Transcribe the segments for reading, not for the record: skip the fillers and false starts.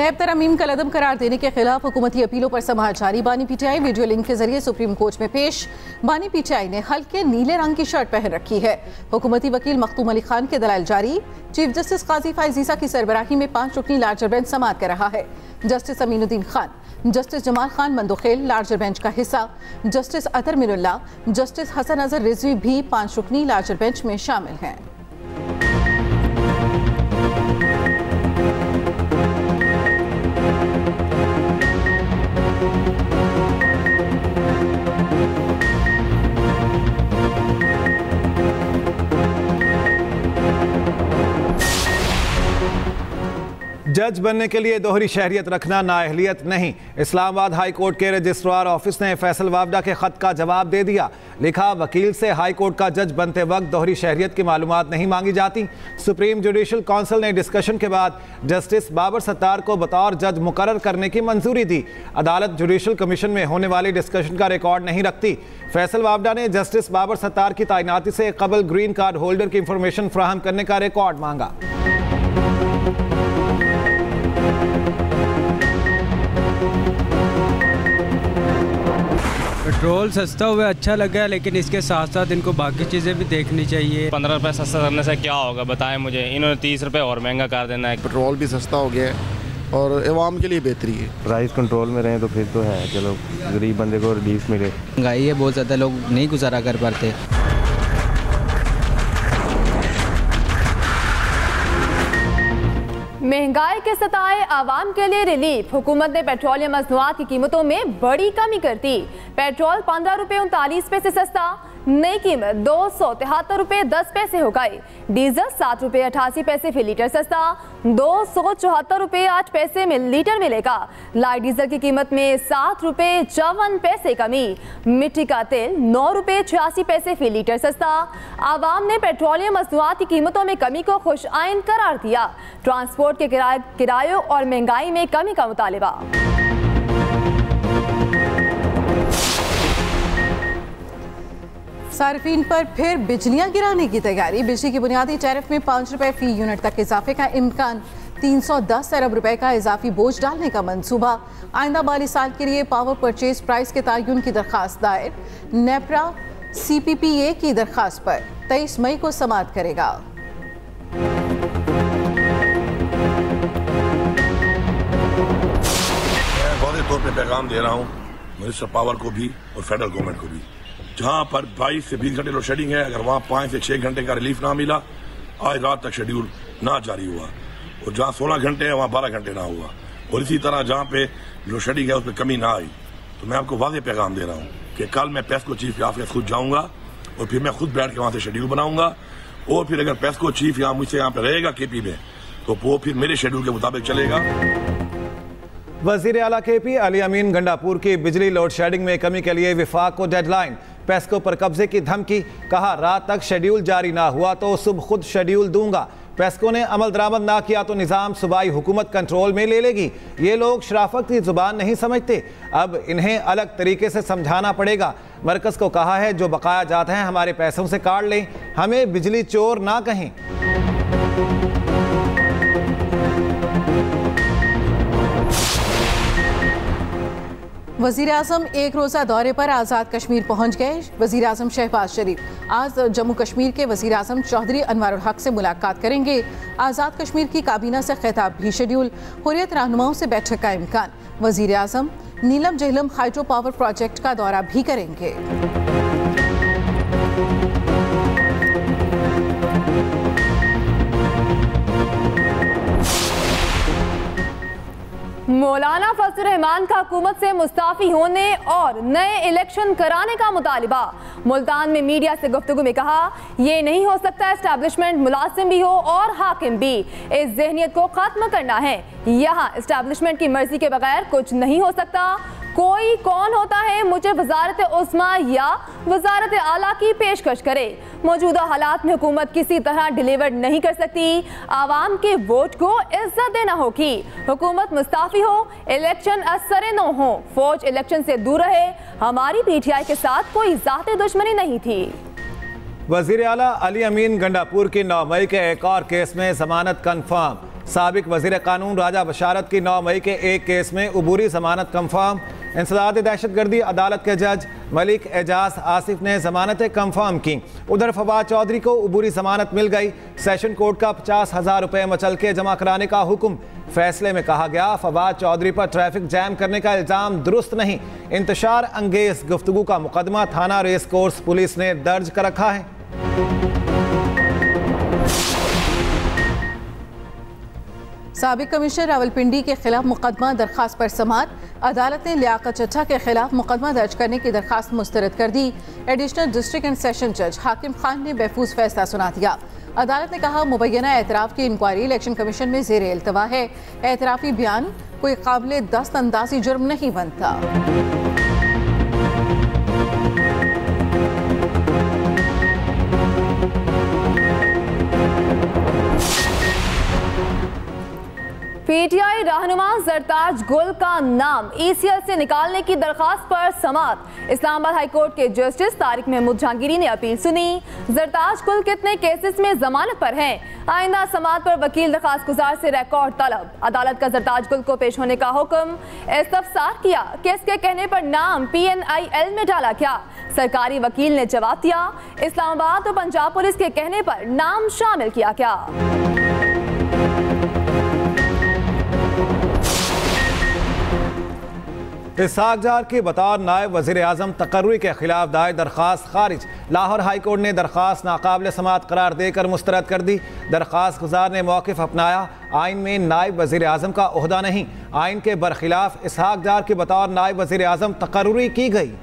नैब तरमीम का लदम करार देने के खिलाफ हुकूमती अपीलों पर समाअत जारी। बानी पीटीआई वीडियो लिंक के जरिए सुप्रीम कोर्ट में पेश। बानी पीटीआई ने हल्के नीले रंग की शर्ट पहन रखी है। हुकूमती वकील मखदूम अली खान के दलाइल जारी। चीफ जस्टिस काजी फाइज ईसा की सरबराही में 5 रुकनी लार्जर बेंच समाअत कर रहा है। Justice Aminuddin Khan, justice Jamal Khan Mandokhel larger bench का हिस्सा। जस्टिस अतर मिनुल्ला, जस्टिस हसन अजहर रिजवी भी 5 रुकनी लार्जर बेंच में शामिल हैं। जज बनने के लिए दोहरी शहरियत रखना नाअहलियत नहीं। इस्लामाबाद हाई कोर्ट के रजिस्ट्रार ऑफिस ने फैसल वावडा के खत का जवाब दे दिया। लिखा, वकील से हाई कोर्ट का जज बनते वक्त दोहरी शहरियत की मालूमात नहीं मांगी जाती। सुप्रीम जुडिशल काउंसिल ने डिस्कशन के बाद जस्टिस बाबर सत्तार को बतौर जज मुकर्रर करने की मंजूरी दी। अदालत जुडिशल कमीशन में होने वाली डिस्कशन का रिकॉर्ड नहीं रखती। फैसल वावडा ने जस्टिस बाबर सत्तार की तैनाती से कबल ग्रीन कार्ड होल्डर की इंफॉर्मेशन फराहम करने का रिकॉर्ड मांगा। पेट्रोल सस्ता हुआ अच्छा लगा, लेकिन इसके साथ साथ इनको बाकी चीज़ें भी देखनी चाहिए। 15 रुपये सस्ता करने से क्या होगा बताएं मुझे। इन्होंने 30 रुपये और महंगा कर देना है। पेट्रोल भी सस्ता हो गया है और अवाम के लिए बेहतरी है। प्राइस कंट्रोल में रहें तो फिर तो है, चलो गरीब बंदे को रिलीफ मिले। महंगाई है बहुत ज़्यादा, लोग नहीं गुजारा कर पाते। महंगाई के सताए आवाम के लिए रिलीफ। हुकूमत ने पेट्रोलियम मसनूआत की कीमतों में बड़ी कमी कर दी। पेट्रोल 15 रुपये 39 पैसे सस्ता, नई कीमत 273 रुपये 10 पैसे हो गई। डीजल 7 रुपये 88 पैसे फी लीटर सस्ता, 274 रुपये 8 पैसे में लीटर मिलेगा। लाइट डीजल की कीमत में 7 रुपये 54 पैसे कमी। मिट्टी का तेल 9 रुपये 86 पैसे फी लीटर सस्ता। आवाम ने पेट्रोलियम मसनूआत की कीमतों में कमी को खुश आइन करार दिया। ट्रांसपोर्ट के किरायों और महंगाई में कमी का मुतालिबा। सार्फिन पर फिर बिजलियां गिराने की तैयारी। बिजली की बुनियादी टैरिफ में 5 रुपए फी यूनिट तक इजाफे का इम्कान। 310 अरब रुपए का इजाफी बोझ डालने का मंसूबा। आइंदा माली साल के लिए पावर परचेज प्राइस के तयन की दरखास्त दायर। नेपरा CPPA की दरखास्त पर 23 मई को समाअत करेगा। वादे तौर पर पैगाम दे रहा हूँ मिनिस्टर पावर को भी और फेडरल गवर्नमेंट को भी, जहां पर 22 से 20 घंटे लोड शेडिंग है, अगर वहां 5 से 6 घंटे का रिलीफ ना मिला, आज रात तक शेड्यूल ना जारी हुआ, और जहां 16 घंटे है वहां 12 घंटे ना हुआ, और इसी तरह जहां पे लोड शेडिंग है उस पर कमी ना आई, तो मैं आपको वादे पैगाम दे रहा हूं कि कल मैं पेस्को चीफ के ऑफिस खुद जाऊंगा और फिर मैं खुद बैठ के वहां से शेड्यूल बनाऊंगा, और फिर अगर पेस्को चीफ यहाँ मुझसे यहाँ पे रहेगा KP में, तो वो फिर मेरे शेड्यूल के मुताबिक चलेगा। वजीर आला KP अली अमीन गंडापुर की बिजली लोड शेडिंग में कमी के लिए विफाक को डेडलाइन। पेस्को पर कब्जे की धमकी। कहा, रात तक शेड्यूल जारी ना हुआ तो सुबह खुद शेड्यूल दूंगा। पेस्को ने अमल दरामद ना किया तो निज़ाम सूबाई हुकूमत कंट्रोल में ले लेगी। ये लोग शराफत की जुबान नहीं समझते, अब इन्हें अलग तरीके से समझाना पड़ेगा। मरकज़ को कहा है जो बकाया जाते हैं हमारे पैसों से काट लें, हमें बिजली चोर ना कहें। वज़ीर आज़म एक रोज़ा दौरे पर आज़ाद कश्मीर पहुंच गए। वज़ीर आज़म शहबाज शरीफ आज जम्मू कश्मीर के वज़ीर आज़म चौधरी अनवारुल हक से मुलाकात करेंगे। आज़ाद कश्मीर की काबीना से खिताब भी शेड्यूल। हुर्रियत रहनुमाओं से बैठक का इम्कान। वज़ीर आज़म नीलम जहलम हाइड्रो पावर प्रोजेक्ट का दौरा भी करेंगे। मौलाना फजल रहमान का हुकूमत से मुस्ताफी होने और नए इलेक्शन कराने का मुतालिबा। मुल्तान में मीडिया से गुफ्तगू में कहा, यह नहीं हो सकता एस्टैब्लिशमेंट मुलाजिम भी हो और हाकिम भी। इस ज़हनियत को खत्म करना है। यहाँ एस्टैब्लिशमेंट की मर्जी के बगैर कुछ नहीं हो सकता। कोई कौन होता है मुझे वजारत उस्मा या वजारत आला की पेशकश करे। मौजूदा हालात में हुकूमत किसी तरह डिलीवर नहीं कर सकती। आवाम के वोट को इज्जत देना होगी। हुकूमत मुस्ताफी हो, इलेक्शन असर न हो, फौज इलेक्शन से दूर रहे। हमारी PTI के साथ कोई ज़ाती दुश्मनी नहीं थी। वज़ीर आला अली अमीन गंडापुर की 9 मई के एक और केस में जमानत कन्फर्म। साबिक वजीर कानून राजा बशारत की 9 मई के एक केस में अबूरी जमानत कंफर्म। इंसदाद दहशतगर्दी अदालत के जज मलिक एजाज आसिफ ने जमानतें कंफर्म की। उधर फवाद चौधरी को अबूरी जमानत मिल गई। सेशन कोर्ट का 50,000 रुपये मचलके जमा कराने का हुक्म। फैसले में कहा गया फवाद चौधरी पर ट्रैफिक जैम करने का इल्जाम दुरुस्त नहीं। इंतशार अंगेज गुफ्तगू का मुकदमा थाना रेस कोर्स पुलिस ने दर्ज कर रखा है। साबिक कमिश्नर रावलपिंडी के खिलाफ मुकदमा दरखास्त पर समाअत। अदालत ने लियाकत चड्ढा के खिलाफ मुकदमा दर्ज करने की दरखास्त मुस्तरद कर दी। एडिशनल डिस्ट्रिक्ट एंड सेशन जज हाकिम खान ने महफूज फैसला सुना दिया। अदालत ने कहा मुबैना एतराफ़ की इंक्वायरी इलेक्शन कमीशन में ज़ेर इल्तवा है। एतराफ़ी बयान कोई काबिल दस्तअंदाज़ी जुर्म नहीं बनता। पीटीआई रहनुमा जरताज गुल का नाम ईसीएल से निकालने की दरखास्त पर समाअत। इस्लामाबाद हाईकोर्ट के जस्टिस तारिक महमूद जहांगीरी ने अपील सुनी। जरताज गुल कितने केसेस में जमानत पर हैं? आइंदा समाअत पर वकील दरखास्त गुजार से रिकॉर्ड तलब। अदालत का जरताज गुल को पेश होने का हुक्म। इस्तफसार किया कि इसके कहने पर नाम PNIL में डाला क्या? सरकारी वकील ने जवाब दिया इस्लामाबाद और पंजाब पुलिस के कहने पर नाम शामिल किया क्या? इसहाक जार की बतौर नायब वज़ीर आज़म तकर्री के खिलाफ दायर दरख्वास्त खारिज। लाहौर हाई कोर्ट ने दरख्वास्त नाकाबिल समाअत करार देकर मुस्तरद कर दी। दरख्वास्त गुजार ने मौक़िफ़ अपनाया आइन में नायब वज़ीर आज़म का ओहदा नहीं। आइन के बरखिलाफ इसहाक जार की बतौर नायब वज़ीर आज़म तकर्री की गई।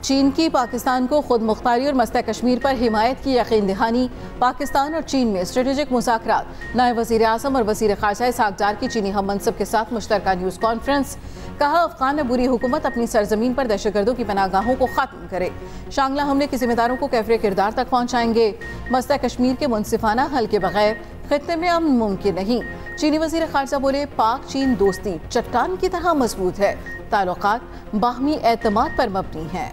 चीन की पाकिस्तान को खुद मुख्तारी और मस्ता कश्मीर पर हिमायत की यकीन दहानी। पाकिस्तान और चीन में स्ट्रेटेजिक मुज़ाकरात। नायब वज़ीर आज़म और वज़ीर ख़ारजा इसहाक जार की चीनी हम मनसब के साथ मुश्तरका न्यूज़ कॉन्फ्रेंस। कहा अफ़गान अबूरी हुकूमत अपनी सरजमीन पर दहशतगर्दों की पनाहगाहों को ख़त्म करे। शांगला हमले के जिम्मेदारों को कैफरे किरदार तक पहुँचाएंगे। मस्ता कश्मीर के मुनसिफाना हल के बगैर खित्ते में अमन मुमकिन नहीं। चीनी वज़ीर ख़ारजा बोले पाक चीन दोस्ती चट्टान की तरह मजबूत है। ताल्लुकात बाहमी एतमाद पर मबनी है।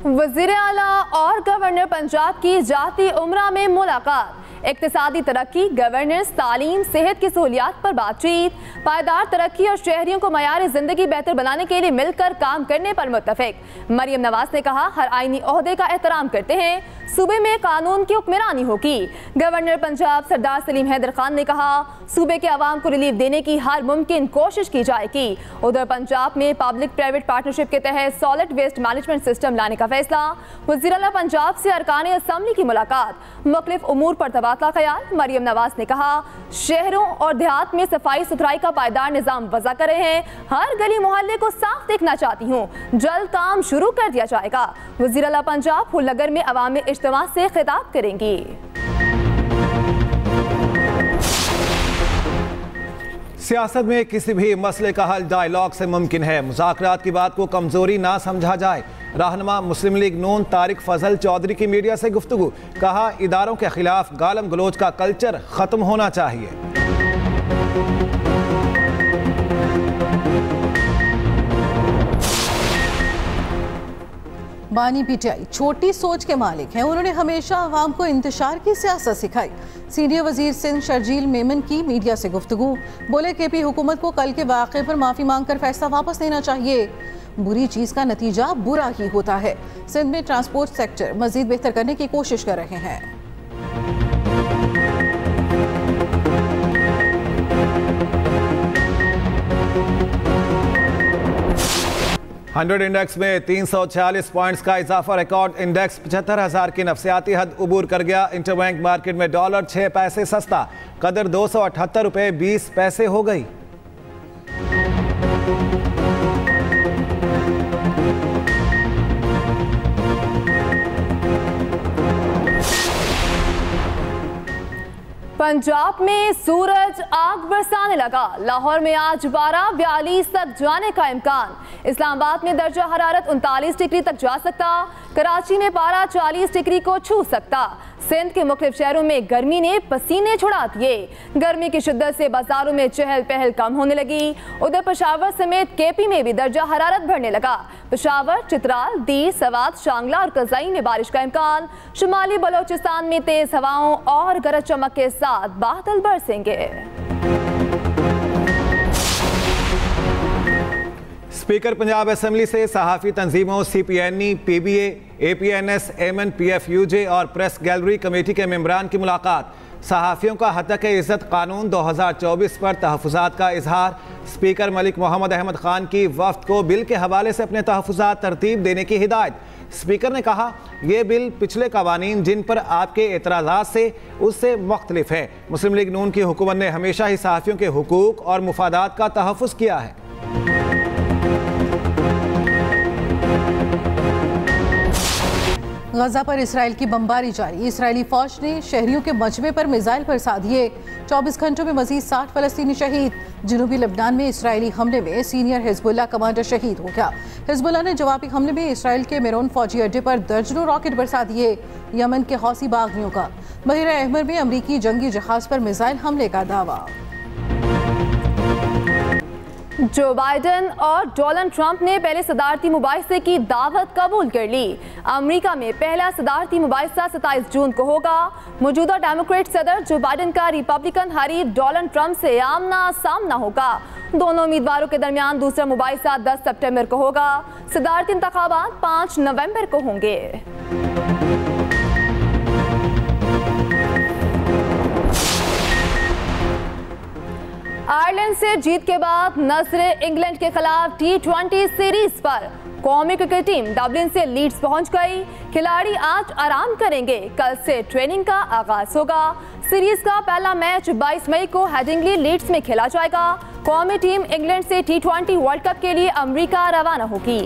वज़ीर आला और गवर्नर पंजाब की जाती उमरा में मुलाकात। इक्तिसादी तरक्की, गवर्नेंस, तालीम, सेहत की सहूलियात पर बातचीत। पायदार तरक्की और शहरियों को मयार जिंदगी बेहतर बनाने के लिए मिलकर काम करने पर मुत्तफिक। मरियम नवाज ने कहा हर आईनी ओहदे का एहतराम करते हैं, सूबे में कानून की हुक्मरानी होगी। गवर्नर पंजाब सरदार सलीम हैदर खान ने कहा सूबे के अवाम को रिलीफ देने की हर मुमकिन कोशिश की जाएगी। उधर पंजाब में पब्लिक प्राइवेट पार्टनरशिप के तहत सॉलिड वेस्ट मैनेजमेंट सिस्टम लाने का फैसला। वज़ीर आला पंजाब से अरकान असम्बली की मुलाकात। मुख्तलिफ उमूर पर तबादला ख्याल। मरियम नवाज ने कहा शहरों और देहात में सफाई सुथराई का पायदार निज़ाम वज़ा कर रहे हैं। हर गली मोहल्ले को साफ देखना चाहती हूँ। जल्द काम शुरू कर दिया जाएगा। वज़ीर आला पंजाब फुलनगर में अवामी इज्तिमा से खिताब करेंगी। सियासत में किसी भी मसले का हल डायलॉग से मुमकिन है। मुज़ाकरात की बात को कमजोरी ना समझा जाए। रहनुमा मुस्लिम लीग नून तारिक फजल चौधरी की मीडिया से गुफ्तगू। कहा इदारों के खिलाफ गालम गलोच का कल्चर खत्म होना चाहिए। बानी पीटीआई छोटी सोच के मालिक हैं। उन्होंने हमेशा अवाम को इंतशार की सियासत सिखाई। सीनियर वजीर सिंध शर्जील मेमन की मीडिया से गुफ्तगू। बोले केपी हुकूमत को कल के वाक़े पर माफ़ी मांगकर फैसला वापस लेना चाहिए। बुरी चीज़ का नतीजा बुरा ही होता है। सिंध में ट्रांसपोर्ट सेक्टर मजीद बेहतर करने की कोशिश कर रहे हैं। 100 इंडेक्स में 346 पॉइंट्स का इजाफा। रिकॉर्ड इंडेक्स 75,000 की नफसियाती हद उबूर कर गया। इंटरबैंक मार्केट में डॉलर 6 पैसे सस्ता, कदर 278 रुपये 20 पैसे हो गई। पंजाब में सूरज आग बरसाने लगा। लाहौर में आज 42 तक जाने का इम्कान। इस्लामाबाद में दर्जा हरारत 39 डिग्री तक जा सकता। कराची में पारा 40 डिग्री को छू सकता। सिंध के मुख्तलिफ शहरों में गर्मी ने पसीने छुड़ा दिए। गर्मी की शिद्दत से बाजारों में चहल पहल कम होने लगी। उधर पेशावर समेत केपी में भी दर्जा हरारत बढ़ने लगा। पेशावर, चित्राल, दीर, सवात, शांगला और कज़ाई में बारिश का इम्कान। शुमाली बलोचिस्तान में तेज हवाओं और गरज चमक के साथ बादल बरसेंगे। स्पीकर पंजाब असेंबली से सहाफ़ी तंजीमों CPNE, PBA, APNS, MN, PFUJ और प्रेस गैलरी कमेटी के मेंबरान की मुलाकात। सहाफ़ियों का हक़-ए-इज़्ज़त कानून 2024 पर तहफ़्फ़ुज़ात का इजहार। स्पीकर मलिक मोहम्मद अहमद ख़ान की वफ़द को बिल के हवाले से अपने तहफ़्फ़ुज़ात तरतीब देने की हिदायत। स्पीकर ने कहा, यह बिल पिछले कवानीन जिन पर आपके एतराज़ात से उससे मुख्तलिफ है। मुस्लिम लीग नून की हुकूमत ने हमेशा ही सहाफ़ियों के हुकूक़ और मुफादात का तहफ़्फ़ुज़ किया है। गजा पर इसराइल की बमबारी जारी। इसराइली फौज ने शहरियों के मजमे पर मिसाइल बरसा दिए। 24 घंटों में मजीद 60 फलस्तीनी शहीद। जनूबी लबनान में इसराइली हमले में सीनियर हिजबुल्लाह कमांडर शहीद हो गया। हिजबुल्लाह ने जवाबी हमले में इसराइल के मेरोन फौजी अड्डे पर दर्जनों रॉकेट बरसा दिए। यमन के हौसी बागियों का बहरा अहमर में अमरीकी जंगी जहाज पर मिसाइल हमले का दावा। जो बाइडेन और डोनाल्ड ट्रंप ने पहले सदारती मुबाहिसे की दावत कबूल कर ली। अमेरिका में पहला सदारती मुबाहिसा 27 जून को होगा। मौजूदा डेमोक्रेट सदर जो बाइडेन का रिपब्लिकन हरीफ डोनाल्ड ट्रंप से आमना सामना होगा। दोनों उम्मीदवारों के दरमियान दूसरा मुबाहिसा 10 सितंबर को होगा। सदारती इंतखाबात 5 नवंबर को होंगे। आयरलैंड से जीत के बाद नजर इंग्लैंड के खिलाफ T20 सीरीज पर कौमी क्रिकेट टीम डबलिन से लीड्स पहुंच गई। खिलाड़ी आज आराम करेंगे। कल से ट्रेनिंग का आगाज होगा। सीरीज का पहला मैच 22 मई को हेडिंगली लीड्स में खेला जाएगा। कौमी टीम इंग्लैंड से T20 वर्ल्ड कप के लिए अमेरिका रवाना होगी।